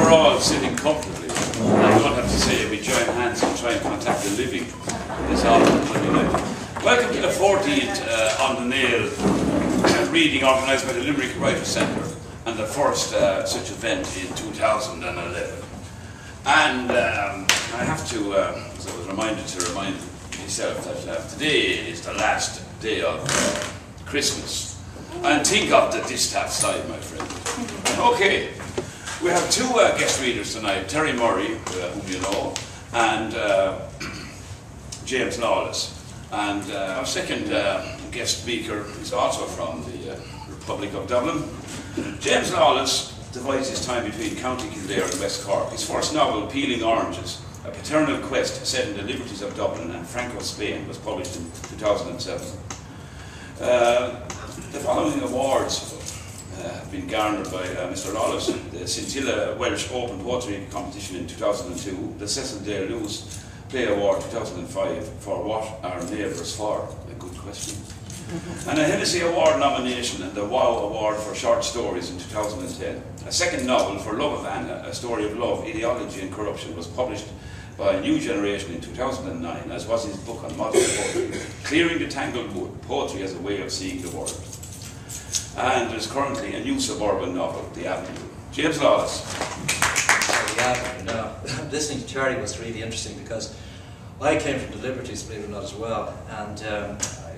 we're all sitting comfortably, I don't have to say we join hands and try and contact the living this afternoon. Welcome to the 14th On the Nail reading organised by the Limerick Writers' Centre, and the first such event in 2011. And I have to, as I was reminded to remind myself that today is the last day of Christmas. And think of the distaff side, my friend. Okay, we have two guest readers tonight, Terry Murray, whom you know, and James Lawless. And our second guest speaker is also from the Republic of Dublin. James Lawless divides his time between County Kildare and West Cork. His first novel, Peeling Oranges, a paternal quest set in the liberties of Dublin and Franco Spain, was published in 2007. The following awards have been garnered by Mr. Lawless: the Scintilla Welsh Open Poetry Competition in 2002, the Cecil Day Lewis Play Award 2005 for What Are Neighbours For? A good question. And a Hennessy Award nomination and the WOW Award for Short Stories in 2010. A second novel, For Love of Anna, a story of love, ideology and corruption, was published by a New Generation in 2009, as was his book on modern poetry, Clearing the Tangled Wood, Poetry as a Way of Seeing the World. And there's currently a new suburban novel, The Avenue. James Lawless. The Avenue. Now, listening to Terry was really interesting because I came from the Liberties, believe it or not, as well. And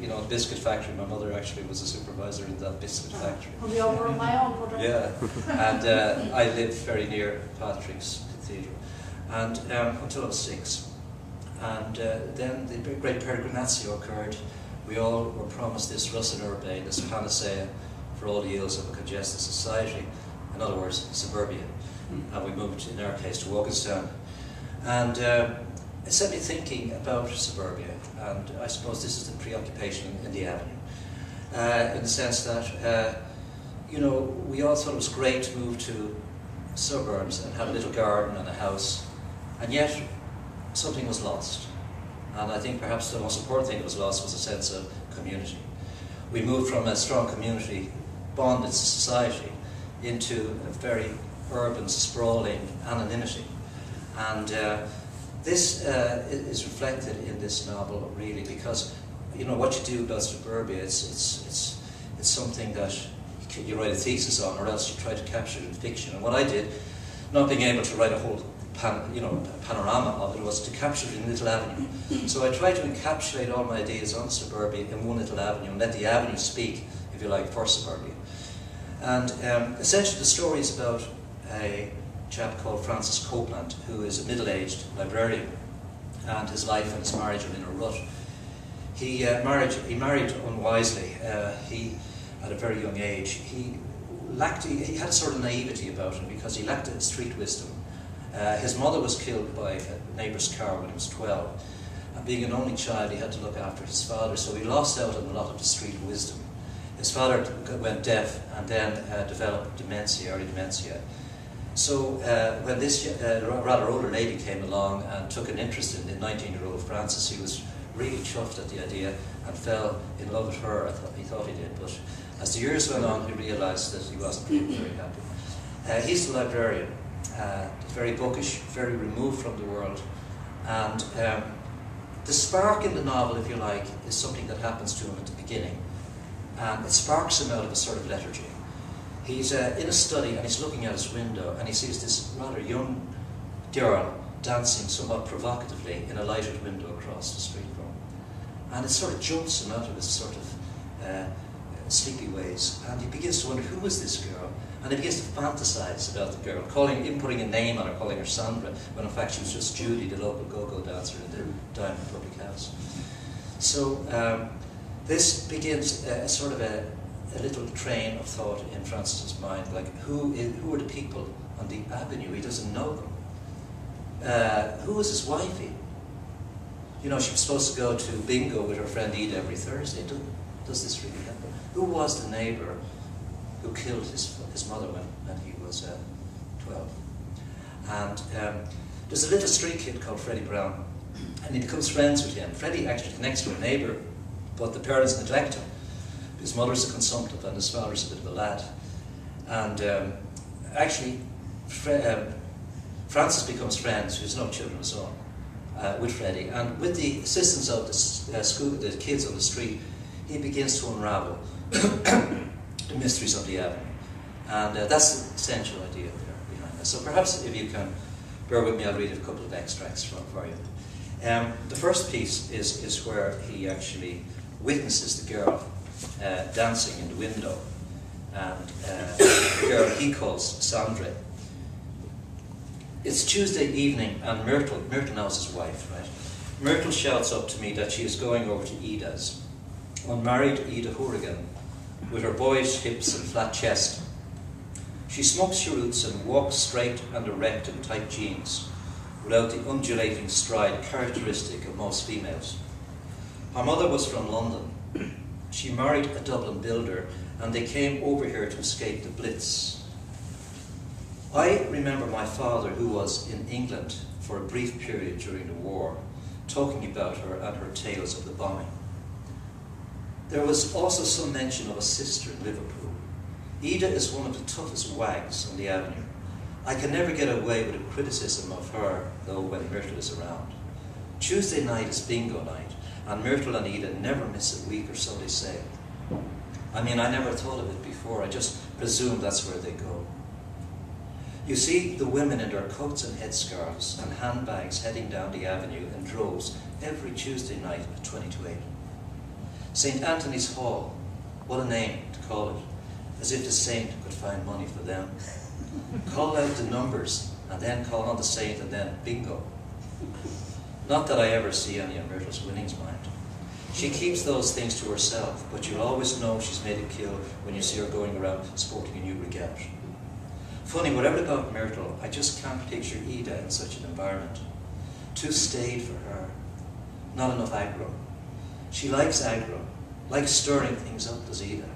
you know, biscuit factory. My mother actually was a supervisor in that biscuit factory. Probably over on my own, would I? Yeah, and I lived very near Patrick's Cathedral, and until I was 6. And then the great peregrinatio occurred. We all were promised this Rus in Urbe, this panacea for all the ills of a congested society. In other words, suburbia. And we moved, in our case, to Walkinstown. And it set me thinking about suburbia, and I suppose this is the preoccupation in the Avenue, in the sense that, you know, we all thought it was great to move to suburbs and have a little garden and a house, and yet something was lost. And I think perhaps the most important thing that was lost was a sense of community. We moved from a strong community bonded society into a very urban, sprawling anonymity. And this is reflected in this novel, really, because you know what you do about suburbia. It's something that you write a thesis on, or else you try to capture it in fiction. And what I did, not being able to write a whole panorama of it, was to capture it in Little Avenue. So I tried to encapsulate all my ideas on suburbia in one little avenue and let the avenue speak, if you like, for suburbia. And essentially the story is about a chap called Francis Copeland, who is a middle-aged librarian, and his life and his marriage are in a rut. He married unwisely. He, at a very young age, he had a sort of naivety about him because he lacked street wisdom. His mother was killed by a neighbour's car when he was 12, and being an only child, he had to look after his father, so he lost out on a lot of the street wisdom. His father went deaf and then developed dementia, early dementia. So when this rather older lady came along and took an interest in the 19-year-old Francis, he was really chuffed at the idea and fell in love with her. He thought he did, but as the years went on, he realised that he wasn't really very happy. He's the librarian, very bookish, very removed from the world, and the spark in the novel, if you like, is something that happens to him at the beginning, and it sparks him out of a sort of lethargy. He's in a study and he's looking out his window and he sees this rather young girl dancing somewhat provocatively in a lighted window across the street from him. And it sort of jolts him out of his sort of sleepy ways, and he begins to wonder, who is this girl? And he begins to fantasize about the girl, even putting a name on her, calling her Sandra, when in fact she was just Judy, the local go-go dancer in the Diamond Public House. So this begins a sort of a little train of thought in Francis's mind, like who are the people on the avenue? He doesn't know them. Who is his wifey? You know, she was supposed to go to bingo with her friend Ida every Thursday. Does this really happen? Who was the neighbour who killed his mother when he was 12? And there's a little street kid called Freddie Brown, and he becomes friends with him. Freddie actually connects to a neighbour, but the parents neglect him. His mother's a consumptive and his father's a bit of a lad. And actually, Francis becomes friends, who has no children of his own, with Freddie, and with the assistance of the kids on the street, he begins to unravel the mysteries of the avenue. And that's the essential idea there behind this. So perhaps if you can bear with me, I'll read a couple of extracts for you. The first piece is where he actually witnesses the girl dancing in the window, and the girl he calls Sandra. It's Tuesday evening, and Myrtle now is his wife, right? Myrtle shouts up to me that she is going over to Ida's, unmarried Ida Hourigan, with her boyish hips and flat chest. She smokes cheroots and walks straight and erect in tight jeans, without the undulating stride characteristic of most females. Her mother was from London. She married a Dublin builder, and they came over here to escape the Blitz. I remember my father, who was in England for a brief period during the war, talking about her and her tales of the bombing. There was also some mention of a sister in Liverpool. Ida is one of the toughest wags on the avenue. I can never get away with a criticism of her, though, when Myrtle is around. Tuesday night is bingo night, and Myrtle and Ida never miss a week, or so they say. I mean, I never thought of it before. I just presume that's where they go. You see the women in their coats and headscarves and handbags heading down the avenue in droves every Tuesday night at 20 to 8. St. Anthony's Hall, what a name to call it, as if the saint could find money for them. Call out the numbers, and then call on the saint, and then bingo. Not that I ever see any of Myrtle's winnings, mind. She keeps those things to herself, but you'll always know she's made a kill when you see her going around sporting a new regatta. Funny, whatever about Myrtle, I just can't picture Ida in such an environment. Too staid for her. Not enough aggro. She likes aggro, likes stirring things up, does Ida.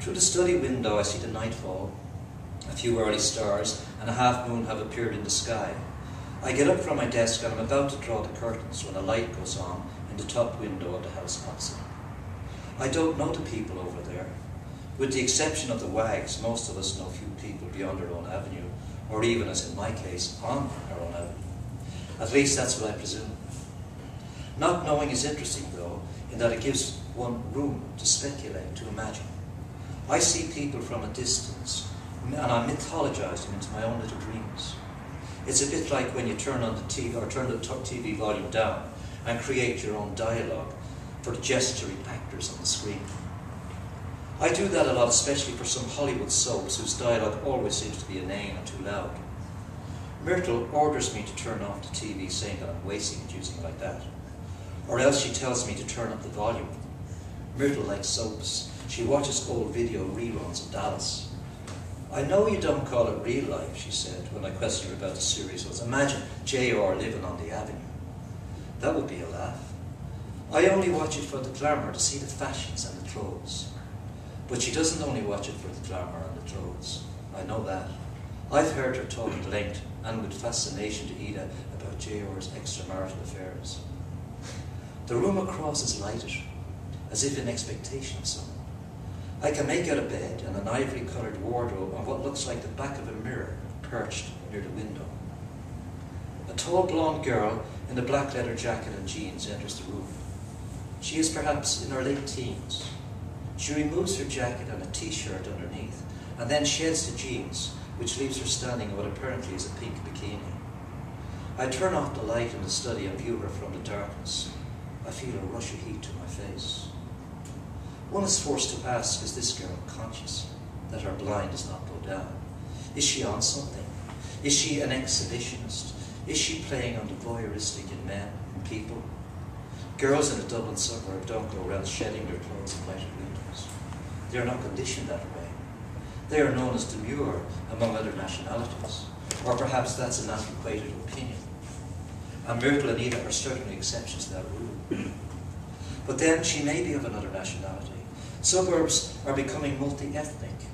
Through the study window I see the nightfall. A few early stars and a half moon have appeared in the sky. I get up from my desk and I'm about to draw the curtains when a light goes on in the top window of the house opposite. I don't know the people over there. With the exception of the wags, most of us know few people beyond our own avenue, or even, as in my case, on our own avenue. At least that's what I presume. Not knowing is interesting, though, in that it gives one room to speculate, to imagine. I see people from a distance, and I mythologize them into my own little dreams. It's a bit like when you turn on the TV, or turn the TV volume down, and create your own dialogue for the gesturing actors on the screen. I do that a lot, especially for some Hollywood soaps whose dialogue always seems to be inane and too loud. Myrtle orders me to turn off the TV, saying that I'm wasting it using it like that. Or else she tells me to turn up the volume. Myrtle likes soaps. She watches old video reruns of Dallas. I know you don't call it real life, she said, when I questioned her about the series was. Imagine J.R. living on the avenue. That would be a laugh. I only watch it for the glamour, to see the fashions and the clothes. But she doesn't only watch it for the glamour and the clothes. I know that. I've heard her talk at length and with fascination to Ida about J.R.'s extramarital affairs. The room across is lighted, as if in expectation of someone. I can make out a bed and an ivory-coloured wardrobe and what looks like the back of a mirror perched near the window. A tall blonde girl in a black leather jacket and jeans enters the room. She is perhaps in her late teens. She removes her jacket and a t-shirt underneath, and then sheds the jeans, which leaves her standing in what apparently is a pink bikini. I turn off the light in the study and view her from the darkness. I feel a rush of heat to my face. One is forced to ask, is this girl conscious that her blind does not go down? Is she on something? Is she an exhibitionist? Is she playing on the voyeuristic in men and people? Girls in a Dublin suburb don't go around shedding their clothes in lighted windows. They are not conditioned that way. They are known as demure among other nationalities, or perhaps that's an antiquated opinion. And Myrtle and Ida are certainly exceptions to that rule. But then she may be of another nationality. Suburbs are becoming multi-ethnic.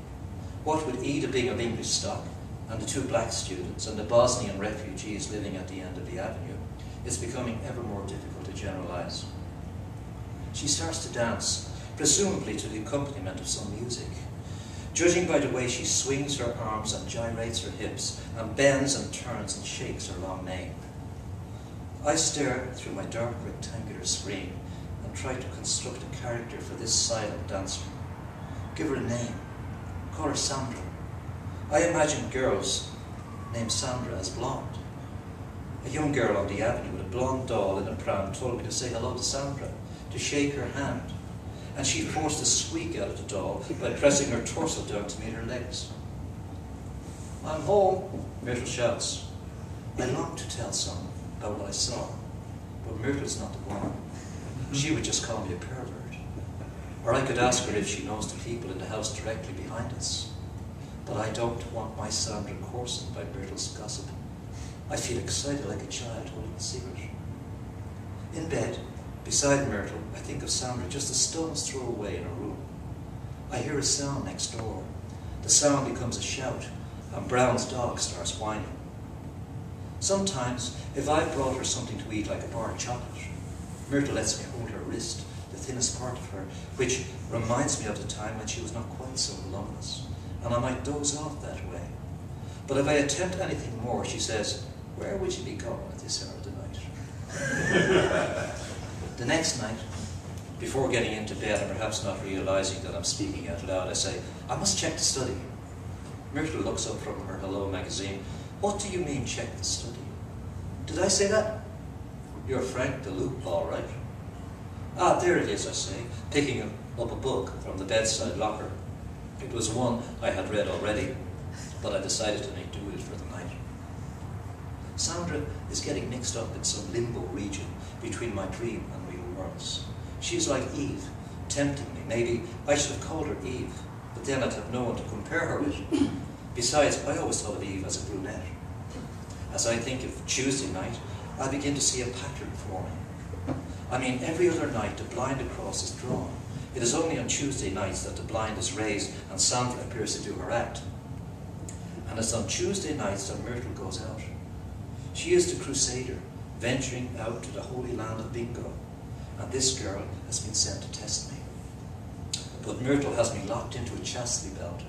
What with Ida being of English stock, and the two black students, and the Bosnian refugees living at the end of the avenue, it's becoming ever more difficult to generalize. She starts to dance, presumably to the accompaniment of some music. judging by the way she swings her arms and gyrates her hips and bends and turns and shakes her long mane. I stare through my dark rectangular screen and try to construct a character for this silent dancer. Give her a name. Call her Sandra. I imagine girls named Sandra as blonde. A young girl on the avenue with a blonde doll in a pram told me to say hello to Sandra, to shake her hand, and she forced a squeak out of the doll by pressing her torso down to meet her legs. I'm home, Myrtle shouts. I long to tell someone about what I saw, but Myrtle's not the one. She would just call me a pervert. Or I could ask her if she knows the people in the house directly behind us. But I don't want my Sandra coarsened by Myrtle's gossip. I feel excited like a child holding a secret. In bed, beside Myrtle, I think of Sandra just a stone's throw away in her room. I hear a sound next door. The sound becomes a shout, and Brown's dog starts whining. Sometimes, if I've brought her something to eat like a bar of chocolate, Myrtle lets me hold her wrist, the thinnest part of her, which reminds me of the time when she was not quite so voluptuous, and I might doze off that way. But if I attempt anything more, she says, "Where would you be going at this hour of the night?" The next night, before getting into bed and perhaps not realizing that I'm speaking out loud, I say, "I must check the study." Myrtle looks up from her Hello magazine. "What do you mean, check the study? Did I say that? You're Frank the Loop, all right." "Ah, there it is," I say, picking up a book from the bedside locker. It was one I had read already, but I decided to make do with it for the night. Sandra is getting mixed up in some limbo region between my dream and real worlds. She's like Eve, tempting me. Maybe I should have called her Eve, but then I'd have no one to compare her with. Besides, I always thought of Eve as a brunette. As I think of Tuesday night, I begin to see a pattern forming. I mean, every other night the blind across is drawn. It is only on Tuesday nights that the blind is raised and Sandra appears to do her act. And it's on Tuesday nights that Myrtle goes out. She is the crusader, venturing out to the holy land of bingo, and this girl has been sent to test me. But Myrtle has me locked into a chastity belt,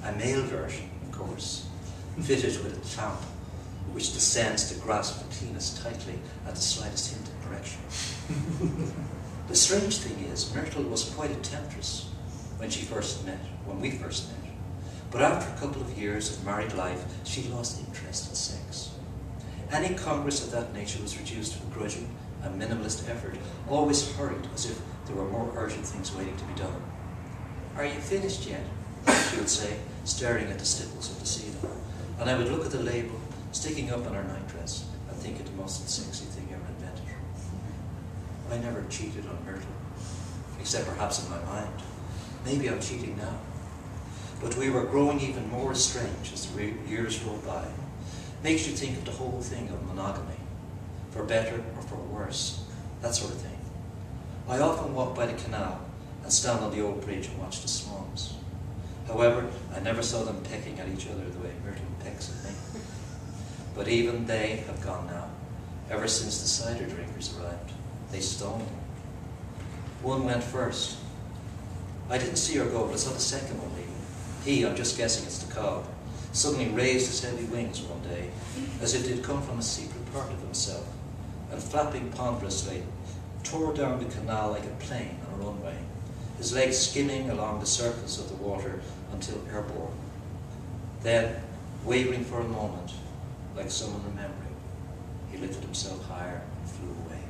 a male version, of course, fitted with a clamp, which descends to grasp the penis tightly at the slightest hint of correction. The strange thing is, Myrtle was quite a temptress when we first met. But after a couple of years of married life, she lost interest in sex. Any congress of that nature was reduced to a grudging and minimalist effort, always hurried as if there were more urgent things waiting to be done. "Are you finished yet?" she would say, staring at the stipples of the ceiling. And I would look at the label sticking up on her nightdress and think it the most unsexy thing ever invented. I never cheated on Myrtle, except perhaps in my mind. Maybe I'm cheating now. But we were growing even more strange as the years rolled by. Makes you think of the whole thing of monogamy, for better or for worse, that sort of thing. I often walk by the canal and stand on the old bridge and watch the swans. However, I never saw them pecking at each other the way Myrtle pecks at me. But even they have gone now, ever since the cider drinkers arrived. They stoned them. One went first. I didn't see her go, but I saw the second one leaving. He, I'm just guessing it's the cob, suddenly raised his heavy wings one day, as if they'd come from a secret part of himself, and flapping ponderously, tore down the canal like a plane on a runway, his legs skimming along the surface of the water until airborne. Then, wavering for a moment, like someone remembering, he lifted himself higher and flew away.